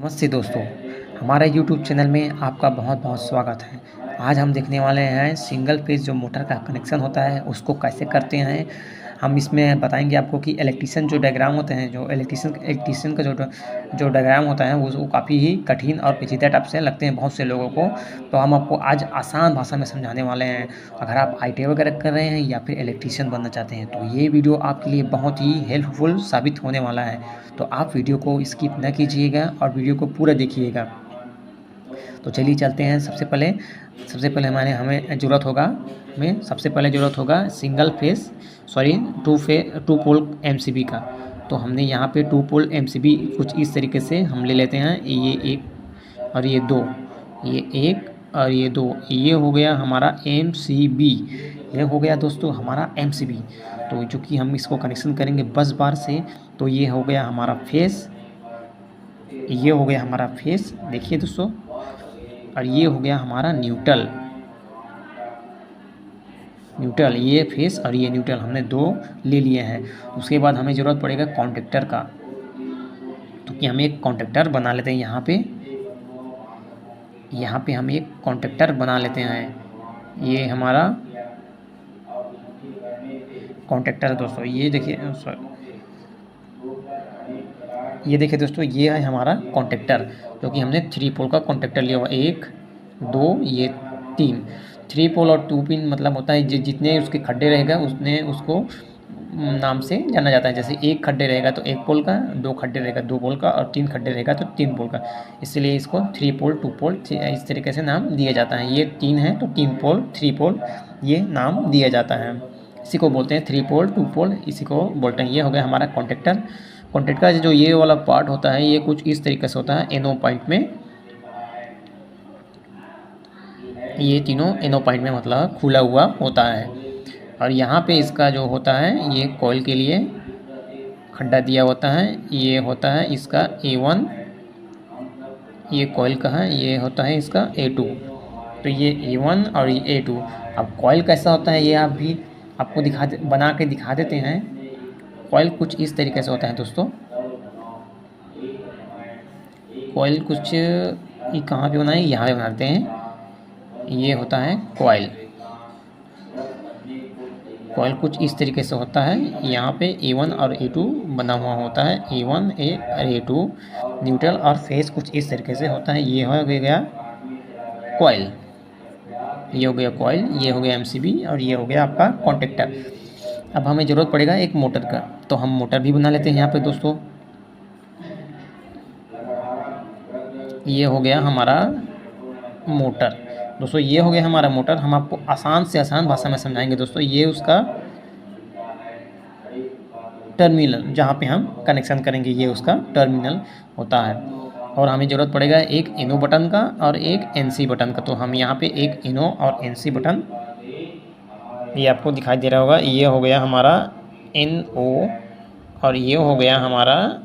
नमस्ते दोस्तों, हमारे यूट्यूब चैनल में आपका बहुत-बहुत स्वागत है। आज हम देखने वाले हैं सिंगल फेज़ जो मोटर का कनेक्शन होता है उसको कैसे करते हैं। हम इसमें बताएँगे आपको कि इलेक्ट्रीशियन जो डायग्राम होते हैं, जो इलेक्ट्रीशियन इलेक्ट्रीशियन का जो डायग्राम होता है वो काफ़ी ही कठिन और पेचीदा टाइप से लगते हैं बहुत से लोगों को। तो हम आपको आज आसान भाषा में समझाने वाले हैं। अगर आप आईटीआई वगैरह कर रहे हैं या फिर इलेक्ट्रीशियन बनना चाहते हैं, तो ये वीडियो आपके लिए बहुत ही हेल्पफुल साबित होने वाला है। तो आप वीडियो को स्किप ना कीजिएगा और वीडियो को पूरा देखिएगा। तो चलिए चलते हैं। सबसे पहले हमें ज़रूरत होगा single phase sorry two pole MCB का। तो हमने यहाँ पे टू पोल एमसीबी कुछ इस तरीके से हम ले लेते हैं। ये एक और ये दो, ये एक और ये दो, ये हो गया हमारा एमसीबी। ये हो गया दोस्तों हमारा एमसीबी। तो जो कि हम इसको कनेक्शन करेंगे बस बार से। तो ये हो गया हमारा फेस, ये हो गया हमारा फेस, देखिए दोस्तों। और ये हो गया हमारा न्यूट्रल, ये फेस और ये न्यूट्रल हमने दो ले लिए हैं। उसके बाद हमें ज़रूरत पड़ेगा कॉन्टेक्टर का। तो कि हम एक कॉन्टेक्टर बना लेते हैं यहाँ पे हम एक कॉन्टेक्टर बना लेते हैं। ये हमारा कॉन्टेक्टर है दोस्तों। ये देखिए दोस्तों, ये है हमारा कॉन्टेक्टर जो कि हमने 3 पोल का कॉन्टेक्टर लिया हुआ। 1 2 ये 3। 3 पोल और 2 पिन मतलब होता है जितने उसके खड्डे रहेगा उतने उसको नाम से जाना जाता है। जैसे एक खड्डे रहेगा तो 1 पोल का, 2 खड्डे रहेगा 2 पोल का और 3 खड्डे रहेगा तो 3 पोल का। इसलिए इसको 3 पोल 2 पोल इस तरीके से नाम दिया जाता है। ये 3 है तो 3 पोल 3 पोल ये नाम दिया जाता है। इसी को बोलते हैं 3 पोल 2 पोल, इसी को बोलते हैं। ये हो गया हमारा कॉन्टेक्टर। कॉन्टेक्ट का जो ये वाला पार्ट होता है ये कुछ इस तरीके से होता है। एनो पॉइंट में, ये तीनों एनो पॉइंट में मतलब खुला हुआ होता है। और यहाँ पे इसका जो होता है ये कॉइल के लिए खड्डा दिया होता है। ये होता है इसका A1, ये कॉइल का है, ये होता है इसका A2। तो ये A1 और ये A2। अब कॉइल कैसा होता है ये आपको बना के दिखा देते हैं। कॉइल कुछ इस तरीके से होता है दोस्तों। कॉइल कुछ ये कहाँ पे बनाए, यहाँ पे बनाते हैं। ये होता है कॉइल कुछ इस तरीके से होता है। यहाँ पे A1 और A2 बना हुआ होता है। A1 और A2 न्यूट्रल और फेस कुछ इस तरीके से होता है। ये हो गया कॉइल, ये हो गया कॉइल, ये हो गया एमसीबी और ये हो गया आपका कॉन्टेक्टर। अब हमें ज़रूरत पड़ेगा एक मोटर का, तो हम मोटर भी बना लेते हैं यहाँ पे दोस्तों। ये हो गया हमारा मोटर दोस्तों, ये हो गया हमारा मोटर। हम आपको आसान से आसान भाषा में समझाएंगे दोस्तों। ये उसका टर्मिनल जहाँ पे हम कनेक्शन करेंगे, ये उसका टर्मिनल होता है। और हमें ज़रूरत पड़ेगा एक इनो बटन का और एक एनसी बटन का। तो हम यहाँ पे एक इनो और एनसी बटन, ये आपको दिखाई दे रहा होगा। ये हो गया हमारा NO और ये हो गया हमारा,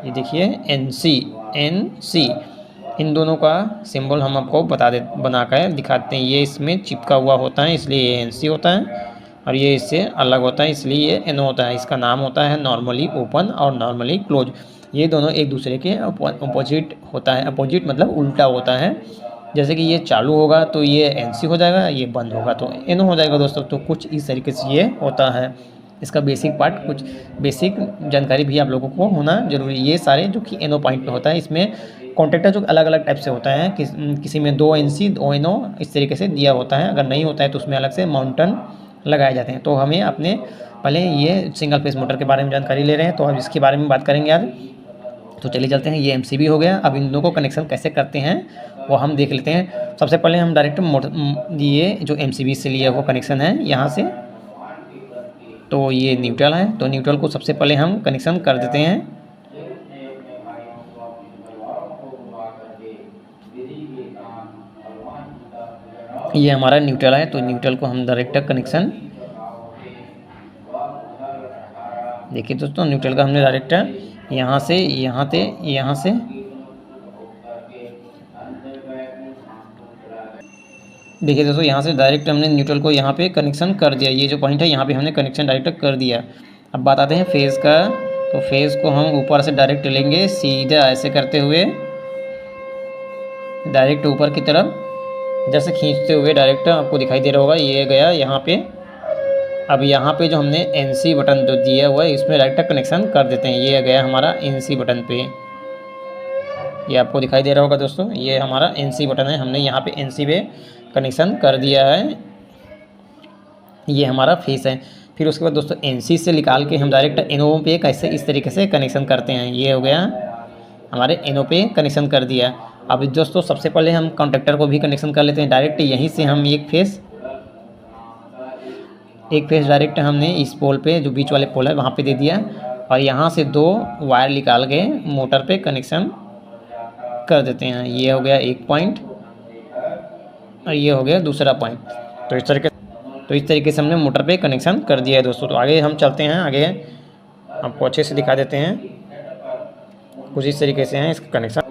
ये देखिए NC। इन दोनों का सिंबल हम आपको बना कर दिखाते हैं। ये इसमें चिपका हुआ होता है इसलिए ये NC होता है और ये इससे अलग होता है इसलिए ये NO होता है। इसका नाम होता है नॉर्मली ओपन और नॉर्मली क्लोज। ये दोनों एक दूसरे के अपोजिट होता है। अपोजिट मतलब उल्टा होता है। जैसे कि ये चालू होगा तो ये NC हो जाएगा, ये बंद होगा तो NO हो जाएगा दोस्तों। तो कुछ इस तरीके से ये होता है। इसका बेसिक पार्ट, कुछ बेसिक जानकारी भी आप लोगों को होना जरूरी। ये सारे जो कि NO पॉइंट पे होता है, इसमें कॉन्टेक्टर जो अलग अलग टाइप से होता है। किसी में 2 NC 2 NO इस तरीके से दिया होता है। अगर नहीं होता है तो उसमें अलग से माउंटन लगाए जाते हैं। तो हमें अपने पहले ये सिंगल फेस मोटर के बारे में जानकारी ले रहे हैं तो अब इसके बारे में बात करेंगे आज। तो चलिए चलते हैं। ये एमसीबी हो गया। अब इन दोनों को कनेक्शन कैसे करते हैं वो हम देख लेते हैं। सबसे पहले हम डायरेक्ट ये जो एमसीबी से लिया वो कनेक्शन है यहाँ से, तो ये न्यूट्रल है। तो न्यूट्रल को सबसे पहले हम कनेक्शन कर देते हैं। ये हमारा न्यूट्रल है तो न्यूट्रल को हम डायरेक्ट कनेक्शन, देखिए दोस्तों न्यूट्रल का हमने डायरेक्ट यहाँ से देखिए दोस्तों, यहाँ से डायरेक्ट हमने न्यूट्रल को यहाँ पे कनेक्शन कर दिया। ये जो पॉइंट है यहाँ पे हमने कनेक्शन डायरेक्ट कर दिया। अब बात आते हैं फेज़ का। तो फेस को हम ऊपर से डायरेक्ट लेंगे, सीधा ऐसे करते हुए डायरेक्ट ऊपर की तरफ जैसे खींचते हुए डायरेक्ट आपको दिखाई दे रहा होगा, ये गया यहाँ पे। अब यहाँ पे जो हमने NC बटन जो दिया हुआ है इसमें डायरेक्ट कनेक्शन कर देते हैं। ये गया हमारा NC बटन पे, ये आपको दिखाई दे रहा होगा दोस्तों, ये हमारा NC बटन है, हमने यहाँ पे NC पे कनेक्शन कर दिया है। ये हमारा फेस है। फिर उसके बाद दोस्तों NC से निकाल के हम डायरेक्ट NO पे कैसे इस तरीके से कनेक्शन करते हैं। ये हो गया हमारे NO पे कनेक्शन कर दिया। अब दोस्तों सबसे पहले हम कॉन्टेक्टर को भी कनेक्शन कर लेते हैं। डायरेक्ट यहीं से हम एक फेस डायरेक्ट हमने इस पोल पे जो बीच वाले पोल है वहाँ पे दे दिया, और यहाँ से 2 वायर निकाल के मोटर पे कनेक्शन कर देते हैं। ये हो गया एक पॉइंट और ये हो गया दूसरा पॉइंट। तो इस तरीके से हमने मोटर पे कनेक्शन कर दिया है दोस्तों। तो आगे हम चलते हैं, आगे आपको अच्छे से दिखा देते हैं। कुछ इस तरीके से हैं इसका कनेक्शन।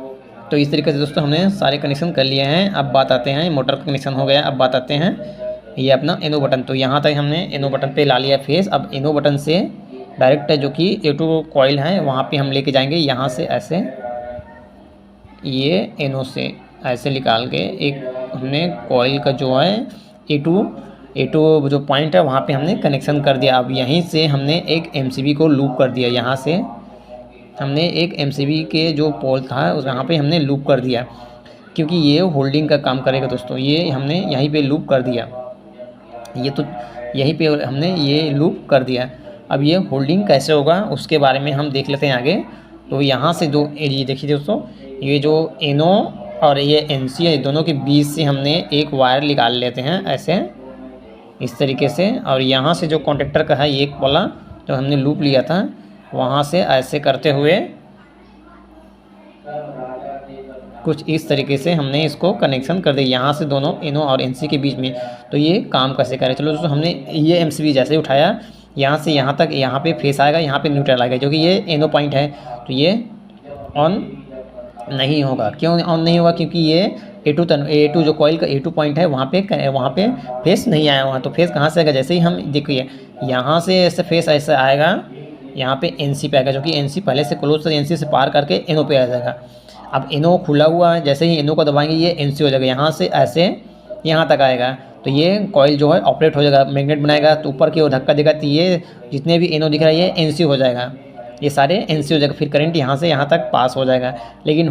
तो इस तरीके से दोस्तों हमने सारे कनेक्शन कर लिए हैं। अब बात आते हैं, मोटर का कनेक्शन हो गया। अब बात आते हैं ये अपना NO बटन। तो यहाँ तक हमने NO बटन पे ला लिया फेस। अब NO बटन से डायरेक्ट जो कि A2 कॉइल है वहाँ पे हम लेके जाएंगे। यहाँ से ऐसे ये NO से ऐसे निकाल के एक हमने कॉइल का जो है A2 जो पॉइंट है वहाँ पे हमने कनेक्शन कर दिया। अब यहीं से हमने एक MCB को लूप कर दिया। यहाँ से हमने एक MCB के जो पोल था उस यहाँ पे हमने लूप कर दिया, क्योंकि ये होल्डिंग का काम करेगा दोस्तों। ये हमने यहीं पे लूप कर दिया, ये तो यहीं पे हमने ये लूप कर दिया। अब ये होल्डिंग कैसे होगा उसके बारे में हम देख लेते हैं आगे। तो यहाँ से जो ये देखिए दोस्तों, ये जो NO और ये NC है दोनों के बीच से हमने एक वायर निकाल लेते हैं ऐसे इस तरीके से। और यहाँ से जो कॉन्टेक्टर का है एक वाला जो हमने लूप लिया था वहाँ से ऐसे करते हुए कुछ इस तरीके से हमने इसको कनेक्शन कर दिया यहाँ से दोनों NO और NC के बीच में। तो ये काम कैसे करें, चलो दोस्तों हमने ये MCB जैसे ही उठाया यहाँ से यहाँ तक, यहाँ पे फेस आएगा, यहाँ पे न्यूट्रल आएगा, जो कि ये NO पॉइंट है। तो ये ऑन नहीं होगा। क्यों ऑन नहीं होगा? क्योंकि ये A2 जो कॉइल का A2 पॉइंट है वहाँ पे फेस नहीं आया हुआ। तो फेस कहाँ से आएगा? जैसे ही हम देखिए यहाँ से ऐसे फेस ऐसे आएगा, यहाँ पे NC पे आएगा, जो कि NC पहले से क्लोज है, NC से पार करके NO पे आ जाएगा। अब NO खुला हुआ है, जैसे ही NO को दबाएंगे ये NC हो जाएगा, यहाँ से ऐसे यहाँ तक आएगा। तो ये कॉइल जो है ऑपरेट हो जाएगा, मैग्नेट बनाएगा, तो ऊपर की ओर धक्का देगा, तो ये जितने भी NO दिख रहा है ये NC हो जाएगा, ये सारे NC हो जाएगा। फिर करंट यहाँ से यहाँ तक पास हो जाएगा। लेकिन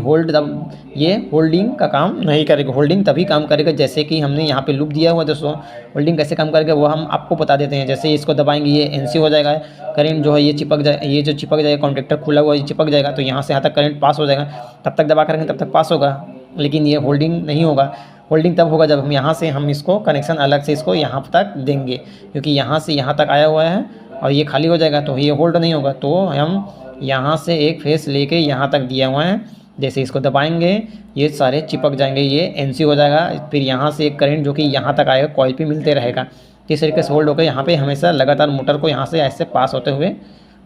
ये होल्डिंग का काम नहीं करेगा। होल्डिंग तभी काम करेगा जैसे कि हमने यहाँ पे लूप दिया हुआ है दोस्तों। होल्डिंग कैसे काम करेगा वो हम आपको बता देते हैं। जैसे इसको दबाएंगे ये NC हो जाएगा, करंट जो है ये चिपक जाएगा, कॉन्टेक्टर खुला हुआ ये चिपक जाएगा, तो यहाँ से यहाँ तक करंट पास हो जाएगा। तब तक दबा करेंगे तब तक पास होगा, लेकिन ये होल्डिंग नहीं होगा। होल्डिंग तब होगा जब हम यहाँ से हम इसको कनेक्शन अलग से इसको यहाँ तक देंगे, क्योंकि यहाँ से यहाँ तक आया हुआ है और ये खाली हो जाएगा तो ये होल्ड नहीं होगा। तो हम यहाँ से एक फेस लेके यहाँ तक दिया हुआ है, जैसे इसको दबाएंगे ये सारे चिपक जाएंगे, ये NC हो जाएगा। फिर यहाँ से एक करंट जो कि यहाँ तक आएगा कॉइल पे मिलते रहेगा। इस तरीके से होल्ड होकर यहाँ पे हमेशा लगातार मोटर को यहाँ से ऐसे पास होते हुए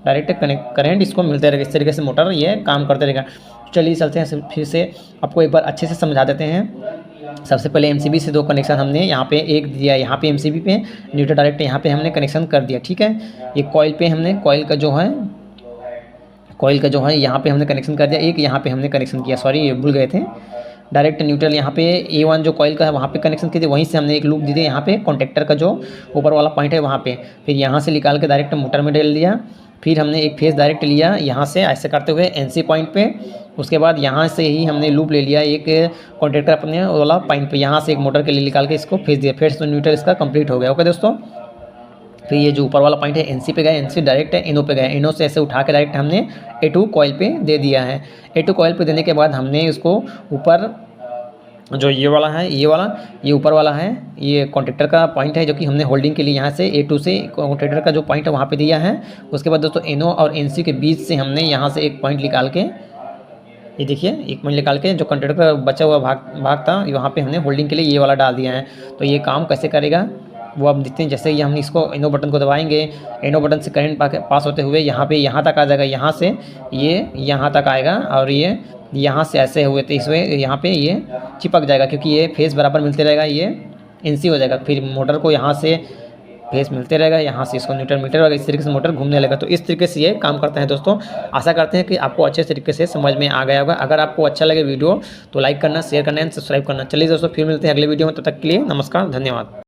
डायरेक्ट करंट इसको मिलते रहेगा। इस तरीके से मोटर ये काम करते रहेगा। चलिए चलते हैं, फिर से आपको एक बार अच्छे से समझा देते हैं। सबसे पहले MCB से 2 कनेक्शन हमने यहाँ पे एक दिया, यहाँ पे MCB पे न्यूट्रल डायरेक्ट यहाँ पे हमने कनेक्शन कर दिया, ठीक है। ये कॉइल पे हमने कॉइल का जो है यहाँ पे हमने कनेक्शन कर दिया, एक यहाँ पे हमने कनेक्शन किया, सॉरी ये भूल गए थे। डायरेक्ट न्यूट्रल यहाँ पे A1 जो कॉइल का है वहाँ पे कनेक्शन किए थे, वहीं से हमने एक लूप दी थी यहाँ पे कॉन्टेक्टर का जो ऊपर वाला पॉइंट है वहाँ पे। फिर यहाँ से निकाल के डायरेक्ट मोटर में डाल दिया। फिर हमने एक फेस डायरेक्ट लिया यहाँ से ऐसे करते हुए NC पॉइंट पे। उसके बाद यहाँ से ही हमने लूप ले लिया एक कॉन्टेक्टर अपने वाला पॉइंट पे, यहाँ से एक मोटर के लिए निकाल के इसको फेस दिया। फिर तो न्यूट्रल इसका कंप्लीट हो गया। ओके दोस्तों, फिर ये जो ऊपर वाला पॉइंट है NC पे गया, NC डायरेक्ट NO पे गया, NO से ऐसे उठा के डायरेक्ट हमने A2 कॉइल पे दे दिया है। A2 कॉइल पे देने के बाद हमने इसको ऊपर जो ये ऊपर वाला है ये कॉन्टेक्टर का पॉइंट है, जो कि हमने होल्डिंग के लिए यहाँ से A2 से कॉन्टेक्टर का जो पॉइंट है वहाँ पे दिया है। उसके बाद दोस्तों NO और NC के बीच से हमने यहाँ से एक पॉइंट निकाल के, ये देखिए एक पॉइंट निकाल के जो कॉन्टेक्टर का बचा हुआ भाग था वहाँ पे हमने होल्डिंग के लिए ये वाला डाल दिया है। तो ये काम कैसे करेगा वो आप देखते हैं। जैसे ही हम इसको NO बटन को दबाएंगे, NO बटन से करंट पास होते हुए यहाँ पे यहाँ तक आ जाएगा, यहाँ से ये यहाँ तक आएगा और ये यहाँ से ऐसे हुए तो इसमें यहाँ पे ये चिपक जाएगा, क्योंकि ये फेस बराबर मिलते रहेगा, ये NC हो जाएगा। फिर मोटर को यहाँ से फेस मिलते रहेगा, यहाँ से इसको न्यूटन मीटर वगैरह इस तरीके से मोटर घूमने लगेगा। तो इस तरीके से ये काम करते हैं दोस्तों। आशा करते हैं कि आपको अच्छे तरीके से समझ में आ गया होगा। अगर आपको अच्छा लगे वीडियो तो लाइक करना, शेयर करना एंड सब्सक्राइब करना। चलिए दोस्तों, फिर मिलते हैं अगले वीडियो में, तब तक के लिए नमस्कार, धन्यवाद।